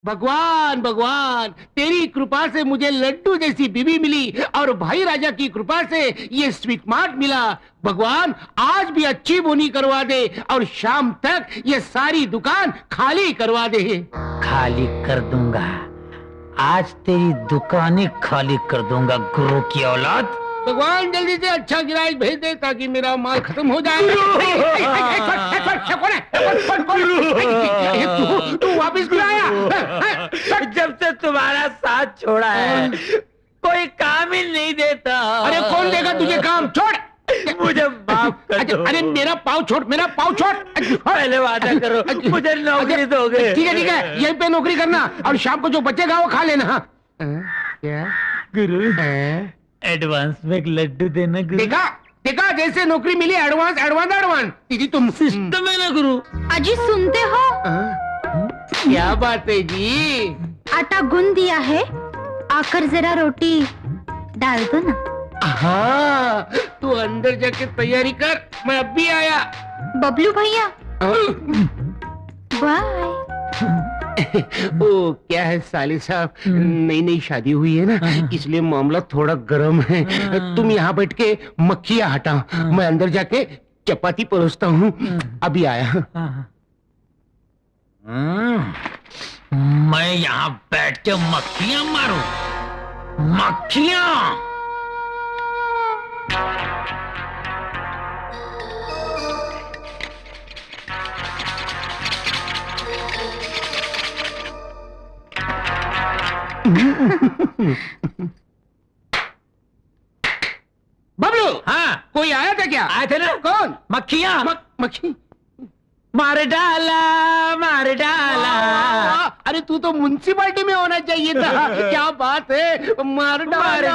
भगवान भगवान, तेरी कृपा से मुझे लड्डू जैसी बीवी मिली और भाई राजा की कृपा से ये स्वीट मार्ट मिला। भगवान आज भी अच्छी बोनी करवा दे और शाम तक ये सारी दुकान खाली करवा दे। खाली कर दूंगा, आज तेरी दुकान ही खाली कर दूंगा गुरु की औलाद। भगवान जल्दी से अच्छा ग्राहक भेज दे ताकि मेरा माल खत्म हो जाए। तू वापिस क्यों आया? जब से तुम्हारा साथ छोड़ा है कोई काम ही नहीं देता। अरे कौन देगा तुझे काम? छोड़ मुझे माफ कर दो। अरे मेरा पाँव छोड़, मेरा पाँव छोड़। पहले वादा करो मुझे नौकरी दोगे। ठीक है यहीं पे नौकरी करना और शाम को जो बचेगा वो खा लेना। क्या गुरु एडवांस में एक लड्डू देना गुरु। देखा देखा, जैसे नौकरी मिली एडवांस एडवांस एडवांस। दीदी तुम सिस्टम है ना गुरु। अजी सुनते हो? क्या बात है जी? आटा गूंद दिया है, आकर जरा रोटी डाल दो ना। हाँ तू अंदर जाके तैयारी कर, मैं अब भी आया। बबलू भैया बाय। ओ क्या है साले साहब, नई नई शादी हुई है ना, इसलिए मामला थोड़ा गर्म है। तुम यहाँ बैठ के मक्खियाँ हटाओ, मैं अंदर जाके चपाती परोसता हूँ। अभी आया। मैं यहाँ बैठ के मक्खियाँ मारूं? मक्खियाँ? बबलू। हाँ कोई आया था क्या? आए थे ना। कौन? मक्खियाँ। मक्खी मार डाला मार डाला। अरे तू तो म्युनिसिपालिटी में होना चाहिए था। क्या बात है, मार डाला।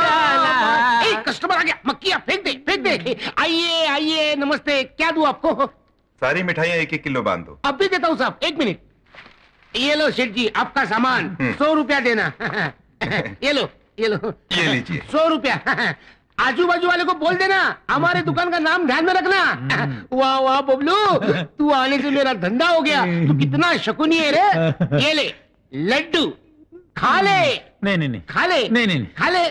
कस्टमर आ गया, मक्खियाँ फेंक दे फेंक दे। आइए आइए, नमस्ते, क्या दूं आपको? सारी मिठाइयाँ 1-1 किलो बांध दो। अब भी देता हूँ साहब, 1 मिनट। ये लो सेठ जी आपका सामान, 100 रुपया देना। ये लो ये लीजिए 100 रुपया। आजू बाजू वाले को बोल देना हमारे दुकान का नाम ध्यान में रखना। वाह वाह बबलू, तू आने से मेरा धंधा हो गया। तू कितना शकुनी है रे। ये ले लड्डू, खा ले। नहीं खा ले। नहीं खा ले।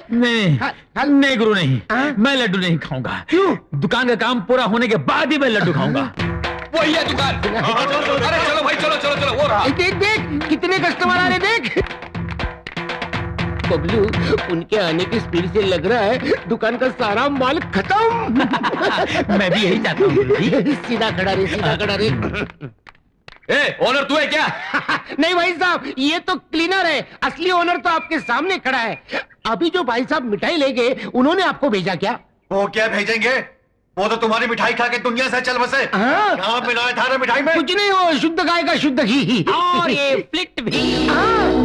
नहीं गुरु नहीं, मैं लड्डू नहीं खाऊंगा। क्यों? दुकान का काम पूरा होने के बाद ही मैं लड्डू खाऊंगा। वही है दुकान। अरे चलो भाई चलो चलो चलो, वो रहा। देख देख कितने कस्टमर आ रहे, देख। बबलू उनके आने की स्पीड से लग रहा है दुकान का सारा माल खत्म। मैं भी यही चाहता हूँ। सीधा खड़ा रे, सीधा खड़ा रे। ओनर तू है क्या? नहीं भाई साहब, ये तो क्लीनर है, असली ओनर तो आपके सामने खड़ा है। अभी जो भाई साहब मिठाई ले गए, उन्होंने आपको भेजा क्या? वो क्या भेजेंगे, वो तो तुम्हारी मिठाई खा के दुनिया से चल बसे। क्या मिलाया था मिठाई में? कुछ नहीं, हो शुद्ध गाय का शुद्ध घी और ये फ्लिट भी,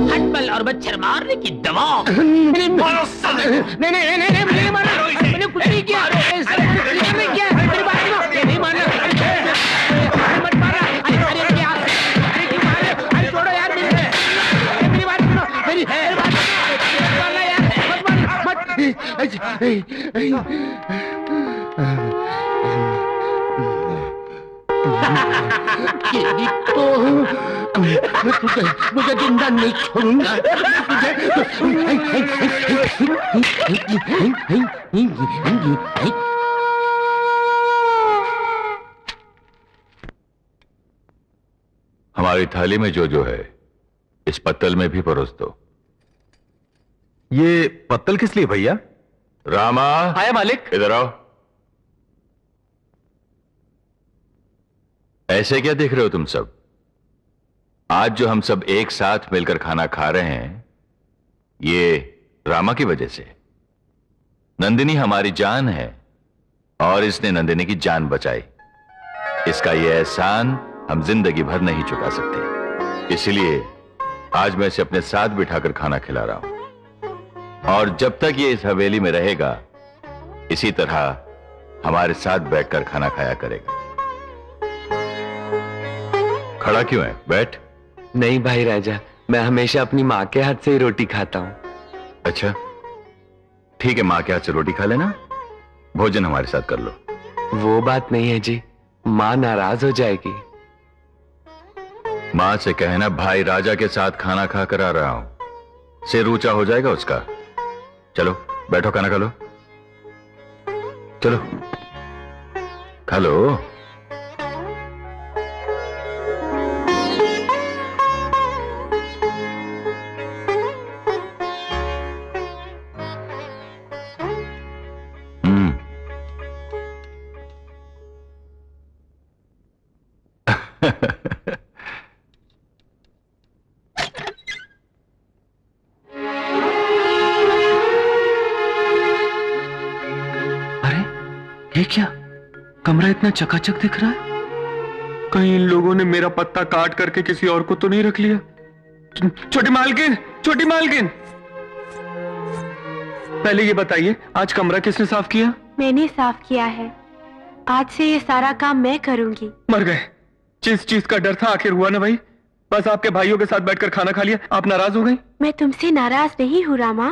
हटबल और मच्छर मारने की दवा। नहीं मैंने मारा, मैंने कुछ नहीं किया। नहीं किया, मेरी बात सुनो, नहीं मारना। मत मारा। अरे क्यों मार रहे हो? अरे छोड़ो यार, मेरी बात सुनो, मेरी बात सुनो। मत मारना यार, मत मारना, मुझे जिंदा नहीं छोड़ूंगा। हमारी थाली में जो है इस पत्तल में भी परोस दो। ये पत्तल किस लिए भैया? रामा। आया मालिक। इधर आओ। ऐसे क्या देख रहे हो तुम सब? आज जो हम सब एक साथ मिलकर खाना खा रहे हैं, ये रामा की वजह से। नंदिनी हमारी जान है और इसने नंदिनी की जान बचाई। इसका ये एहसान हम जिंदगी भर नहीं चुका सकते। इसलिए आज मैं इसे अपने साथ बिठाकर खाना खिला रहा हूं, और जब तक ये इस हवेली में रहेगा इसी तरह हमारे साथ बैठकर खाना खाया करेगा। खड़ा क्यों है? बैठ। नहीं भाई राजा, मैं हमेशा अपनी माँ के हाथ से ही रोटी खाता हूँ। अच्छा ठीक है, माँ के हाथ से रोटी खा लेना, भोजन हमारे साथ कर लो। वो बात नहीं है जी, माँ नाराज हो जाएगी। माँ से कहना भाई राजा के साथ खाना खा कर आ रहा हूं, सिर ऊंचा हो जाएगा उसका। चलो बैठो, खाना खा लो, चलो खा लो। ये क्या, कमरा इतना चकाचक दिख रहा है? कहीं इन लोगों ने मेरा पत्ता काट करके किसी और को तो नहीं रख लिया? छोटी मालकिन, छोटी मालकिन, पहले ये बताइए आज कमरा किसने साफ किया? मैंने साफ किया है। आज से ये सारा काम मैं करूंगी। मर गए। जिस चीज का डर था आखिर हुआ ना भाई। बस आपके भाइयों के साथ बैठकर खाना खा लिया, आप नाराज हो गई? मैं तुमसे नाराज नहीं हूँ रामा।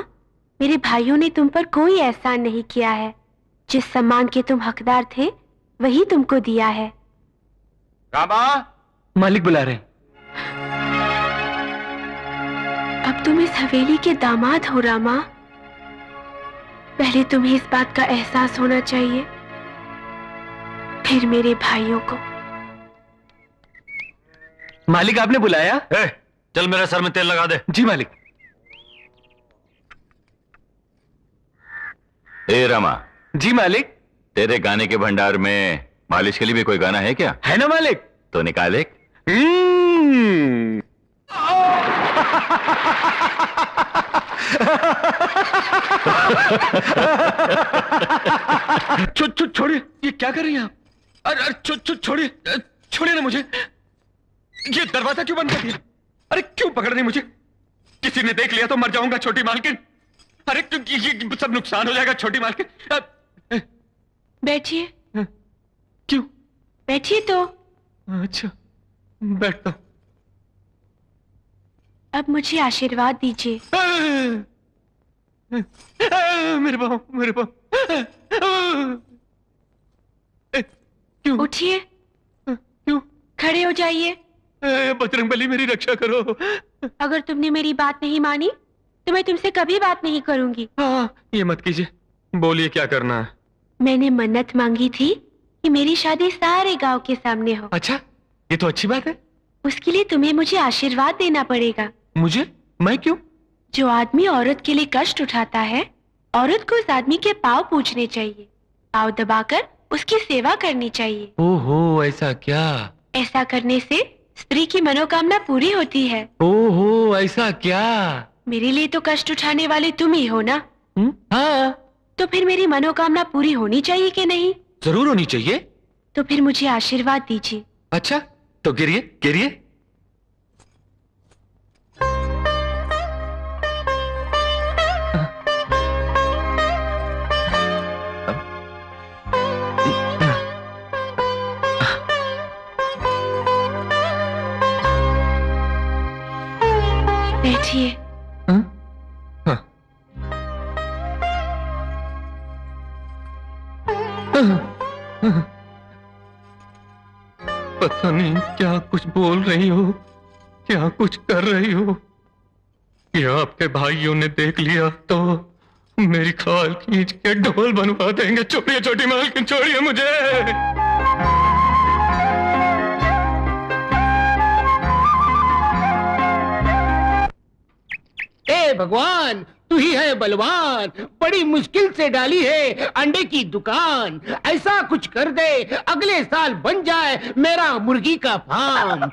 मेरे भाइयों ने तुम पर कोई एहसान नहीं किया है। जिस सम्मान के तुम हकदार थे वही तुमको दिया है। रामा, मालिक बुला रहे। अब तुम इस हवेली के दामाद हो रामा। पहले तुम्हें इस बात का एहसास होना चाहिए, फिर मेरे भाइयों को। मालिक आपने बुलाया? चल मेरे सर में तेल लगा दे। जी मालिक। ए रामा। जी मालिक। तेरे गाने के भंडार में मालिश के लिए भी कोई गाना है क्या? है ना मालिक। तो निकाल एक। छोड़िए, ये क्या कर रही हैं आप? अरे छोड़िए, छोड़िए ना मुझे। ये दरवाजा क्यों बंद कर दिया? अरे क्यों पकड़ रही मुझे? किसी ने देख लिया तो मर जाऊंगा छोटी मालकिन। अरे ये सब नुकसान हो जाएगा छोटी मालकिन। बैठिए। क्यों? बैठिए तो। अच्छा बैठता हूं। अब मुझे आशीर्वाद दीजिए। मेरे पाँव, मेरे पाँव। क्यों? उठिए। क्यों? खड़े हो जाइए। बजरंगबली मेरी रक्षा करो। अगर तुमने मेरी बात नहीं मानी तो मैं तुमसे कभी बात नहीं करूंगी। हाँ, ये मत कीजिए। बोलिए क्या करना है? मैंने मन्नत मांगी थी कि मेरी शादी सारे गांव के सामने हो। अच्छा, ये तो अच्छी बात है। उसके लिए तुम्हें मुझे आशीर्वाद देना पड़ेगा। मुझे? मैं क्यों? जो आदमी औरत के लिए कष्ट उठाता है, औरत को उस आदमी के पाँव पूजने चाहिए, पाँव दबाकर उसकी सेवा करनी चाहिए। ओहो, ऐसा क्या? ऐसा करने से स्त्री की मनोकामना पूरी होती है। ओहो, ऐसा क्या? मेरे लिए तो कष्ट उठाने वाले तुम ही हो ना? हाँ। तो फिर मेरी मनोकामना पूरी होनी चाहिए कि नहीं? जरूर होनी चाहिए। तो फिर मुझे आशीर्वाद दीजिए। अच्छा, तो गिरिए, गिरिए। बैठिए। पता नहीं क्या कुछ बोल रही हो, क्या कुछ कर रही हो। ये आपके भाइयों ने देख लिया तो मेरी खाल खींच के ढोल बनवा देंगे। छोड़िए छोटी मालकिन, छोड़िए मुझे। ए भगवान, तू ही है बलवान, बड़ी मुश्किल से डाली है अंडे की दुकान। ऐसा कुछ कर दे अगले साल बन जाए मेरा मुर्गी का फार्म।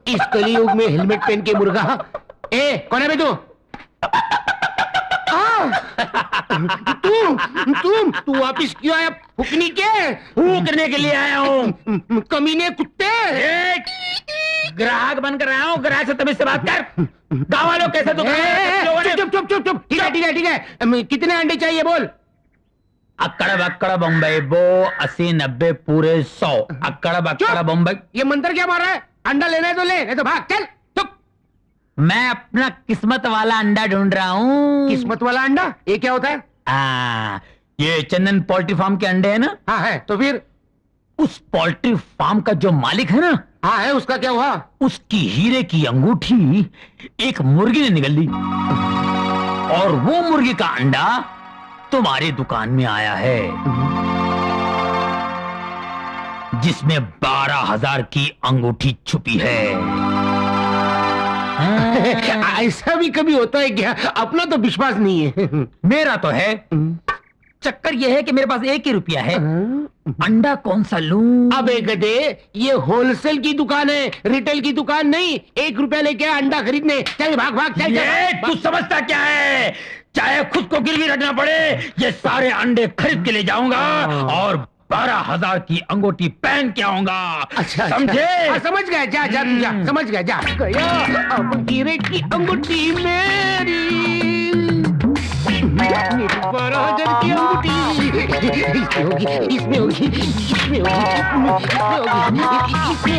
इस कलयुग में हेलमेट पहन के मुर्गा। ए कौन है बे तू? तू वापिस क्यों आया? फूकनी के फूकने के लिए आया हूँ। कमीने कुत्ते। ग्राहक बनकर आया हूँ, ग्राहक से तमीज से बात कर। गाँव वालों कैसे तो चुप चुप चुप चुप। ठीक है ठीक है ठीक है। कितने अंडे चाहिए बोल? अक्कड़ बक्कड़ बम्बई बो 80 90 पूरे 100। अक्कड़ बक्कड़ बम्बई। ये मंत्र क्या मार रहा है? अंडा लेना है तो ले, नहीं तो भाग। चल चुप। मैं अपना किस्मत वाला अंडा ढूंढ रहा हूँ। किस्मत वाला अंडा? ये क्या होता है? ये चंदन पोल्ट्री फार्म के अंडे है ना? हाँ है, तो फिर? उस पोल्ट्री फार्म का जो मालिक है ना, हाँ है, उसका क्या हुआ? उसकी हीरे की अंगूठी एक मुर्गी ने निगल ली और वो मुर्गी का अंडा तुम्हारी दुकान में आया है, जिसमें 12,000 की अंगूठी छुपी है। ऐसा भी कभी होता है क्या? अपना तो विश्वास नहीं है। मेरा तो है। चक्कर यह है कि मेरे पास 1 ही रुपया है। अंडा कौन सा लूं? अबे गधे, ये होलसेल की दुकान है, रिटेल की दुकान नहीं। 1 रुपया लेके आ अंडा खरीदने। चल भाग भाग चल। ये तू समझता क्या है? चाहे खुद को गिरवी रखना पड़े, ये सारे अंडे खरीद के ले जाऊंगा और 12,000 की अंगूठी पहन के आऊंगा। अच्छा, समझे? हाँ, समझ गया। जा जा तू जा, समझ गया। जा गया। अब हीरे की अंगूठी मेरी 12,000 की अंगूठी इसमें होगी, इसमें होगी। कहाँ छुपी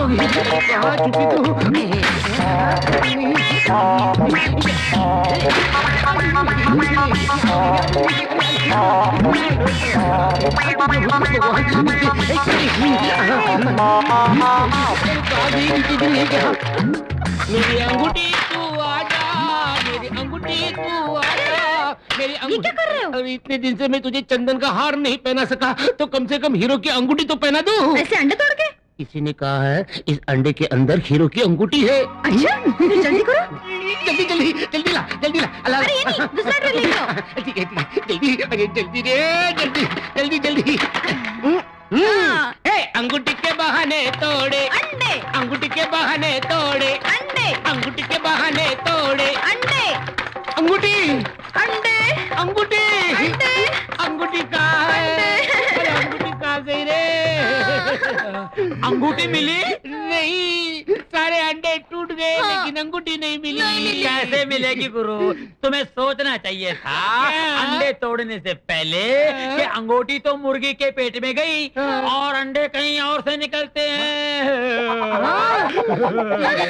मेरी अंगूठी तू आजा, मेरी अंगूठी तू आजा, मेरी अंगूठी। ये क्या कर रहे हो? अरे इतने दिन से मैं तुझे चंदन का हार नहीं पहना सका, तो कम से कम हीरो की अंगूठी तो पहना दूं। ऐसे अंडे तोड़ के? किसी ने कहा है इस अंडे के अंदर हीरो की अंगूठी है। अच्छा, तो जल्दी करो। जल्दी जल्दी जल्दी ला, जल्दी ला। अल्लाह। अरे ये नहीं, दूसरा ट्रे ले लो। ठीक है, जल्दी। अरे जल्दी रे, जल्दी जल्दी। हाँ। ए, अंगूठी के बहाने तोड़े अंडे, अंगूठी के बहाने तोड़े अंडे, अंगूठी के बहाने तोड़े अंडे, अंगूठी अंडे, अंगूठी अंडे। अंगूठी कहाँ है? अंडे। अरे अंगूठी कहाँ गई रे? अंगूठी मिली? नहीं, सारे अंडे टूट गए, लेकिन अंगूठी नहीं मिली। कैसे मिलेगी गुरु? तुम्हें सोचना चाहिए था अंडे तोड़ने से पहले कि अंगूठी तो मुर्गी के पेट में गई और अंडे कहीं और से निकलते हैं। अरे